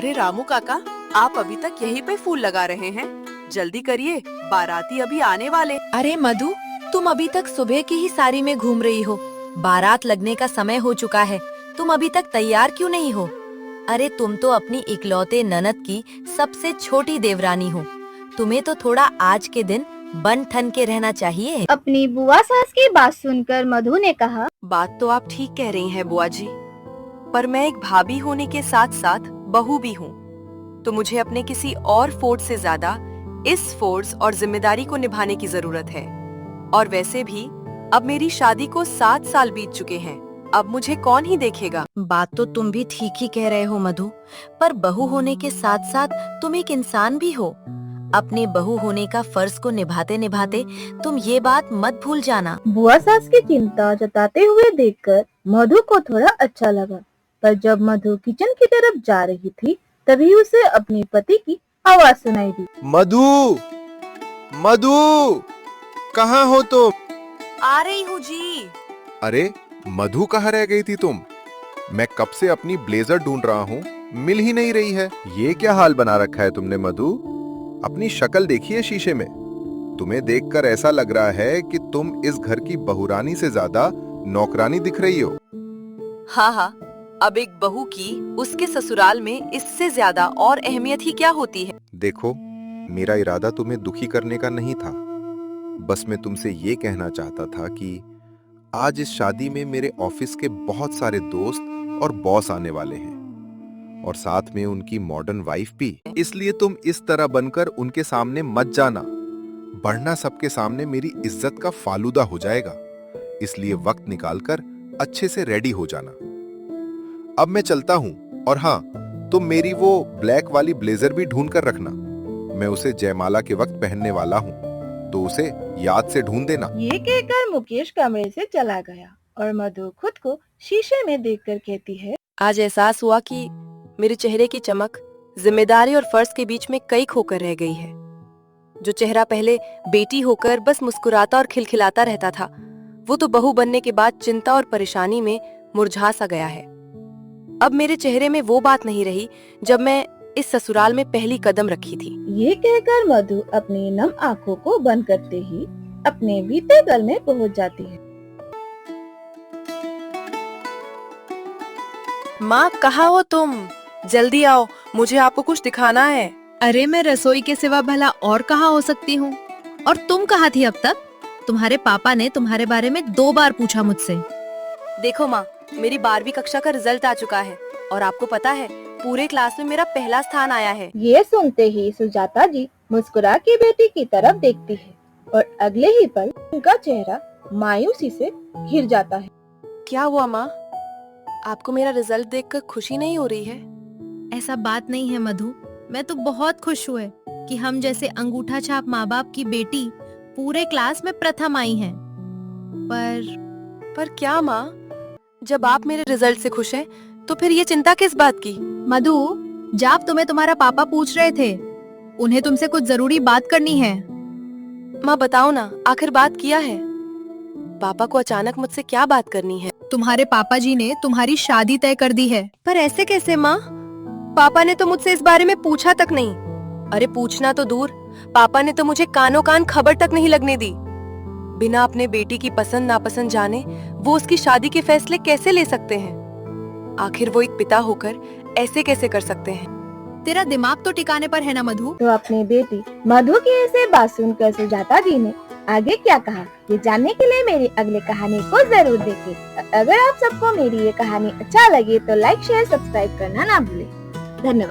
अरे रामू काका, आप अभी तक यहीं पे फूल लगा रहे हैं? जल्दी करिए, बाराती अभी आने वाले। अरे मधु, तुम अभी तक सुबह की ही साड़ी में घूम रही हो। बारात लगने का समय हो चुका है, तुम अभी तक तैयार क्यों नहीं हो? अरे तुम तो अपनी इकलौते ननद की सबसे छोटी देवरानी हो। तुम्हें तो थोड़ा आज के दिन बन ठन के रहना चाहिए। अपनी बुआ सास की बात सुनकर मधु ने कहा, बात तो आप ठीक कह रही हैं बुआ जी, पर मैं एक भाभी होने के साथ साथ बहू भी हूँ, तो मुझे अपने किसी और फोर्स से ज्यादा इस फोर्स और जिम्मेदारी को निभाने की जरूरत है। और वैसे भी अब मेरी शादी को 7 साल बीत चुके हैं, अब मुझे कौन ही देखेगा। बात तो तुम भी ठीक ही कह रहे हो मधु, पर बहू होने के साथ साथ तुम एक इंसान भी हो। अपने बहू होने का फर्ज को निभाते निभाते तुम ये बात मत भूल जाना। बुआ सास की चिंता जताते हुए देखकर मधु को थोड़ा अच्छा लगा, पर जब मधु किचन की तरफ जा रही थी तभी उसे अपने पति की आवाज सुनाई दी। मधु, मधु, कहाँ हो तुम? आ रही हूँ जी। अरे मधु, कहाँ रह गई थी तुम? मैं कब से अपनी ब्लेजर ढूंढ रहा हूँ, मिल ही नहीं रही है। ये क्या हाल बना रखा है तुमने मधु? अपनी शक्ल देखिए शीशे में। तुम्हें देखकर ऐसा लग रहा है कि तुम इस घर की बहुरानी से ज्यादा नौकरानी दिख रही हो। हाँ हाँ, अब एक बहू की उसके ससुराल में इससे ज्यादा और अहमियत ही क्या होती है। देखो, मेरा इरादा तुम्हें दुखी करने का नहीं था, बस मैं तुमसे ये कहना चाहता था कि आज इस शादी में मेरे ऑफिस के बहुत सारे दोस्त और बॉस आने वाले हैं, और साथ में उनकी मॉडर्न वाइफ भी। इसलिए तुम इस तरह बनकर उनके सामने मत जाना, बढ़ना सबके सामने मेरी इज्जत का फालूदा हो जाएगा। इसलिए वक्त निकालकर अच्छे से रेडी हो जाना। अब मैं चलता हूँ, और हाँ, तुम मेरी वो ब्लैक वाली ब्लेजर भी ढूंढ कर रखना। मैं उसे जयमाला के वक्त पहनने वाला हूँ, तो उसे याद से ढूंढ देना। ये कहकर मुकेश कमरे से चला गया और मधु खुद को शीशे में देखकर कहती है, आज एहसास हुआ कि मेरे चेहरे की चमक जिम्मेदारी और फर्ज के बीच में कई खोकर रह गई है। जो चेहरा पहले बेटी होकर बस मुस्कुराता और खिलखिलाता रहता था, वो तो बहू बनने के बाद चिंता और परेशानी में मुरझा सा गया है। अब मेरे चेहरे में वो बात नहीं रही जब मैं इस ससुराल में पहली कदम रखी थी। ये कहकर मधु अपनी नम आँखों को बंद करते ही अपने बीते कल में पहुंच जाती है। माँ, कहाँ हो तुम? जल्दी आओ, मुझे आपको कुछ दिखाना है। अरे मैं रसोई के सिवा भला और कहाँ हो सकती हूँ? और तुम कहाँ थी अब तक? तुम्हारे पापा ने तुम्हारे बारे में 2 बार पूछा मुझसे। देखो माँ, मेरी 12वीं कक्षा का रिजल्ट आ चुका है, और आपको पता है पूरे क्लास में मेरा पहला स्थान आया है। ये सुनते ही सुजाता जी मुस्कुरा के बेटी की तरफ देखती है और अगले ही पल उनका चेहरा मायूसी से घिर जाता है। क्या हुआ माँ? आपको मेरा रिजल्ट देखकर खुशी नहीं हो रही है? ऐसा बात नहीं है मधु, मैं तो बहुत खुश हुए कि हम जैसे अंगूठा छाप माँ बाप की बेटी पूरे क्लास में प्रथम आई हैं। पर क्या माँ, जब आप मेरे रिजल्ट से खुश हैं, तो फिर ये चिंता किस बात की? मधु, जब तुम्हें तुम्हारा पापा पूछ रहे थे, उन्हें तुमसे कुछ जरूरी बात करनी है। माँ बताओ ना, आखिर बात किया है? पापा को अचानक मुझसे क्या बात करनी है? तुम्हारे पापा जी ने तुम्हारी शादी तय कर दी है। पर ऐसे कैसे माँ? पापा ने तो मुझसे इस बारे में पूछा तक नहीं। अरे पूछना तो दूर, पापा ने तो मुझे कानों कान खबर तक नहीं लगने दी। बिना अपने बेटी की पसंद नापसंद जाने वो उसकी शादी के फैसले कैसे ले सकते हैं? आखिर वो एक पिता होकर ऐसे कैसे कर सकते हैं? तेरा दिमाग तो ठिकाने पर है ना मधु? तो अपनी बेटी मधु की ऐसे बात सुनकर सुजाता जी ने आगे क्या कहा, ये जानने के लिए मेरी अगली कहानी को जरूर देखें। अगर आप सबको मेरी ये कहानी अच्छा लगे तो लाइक शेयर सब्सक्राइब करना ना भूलें। धन्यवाद।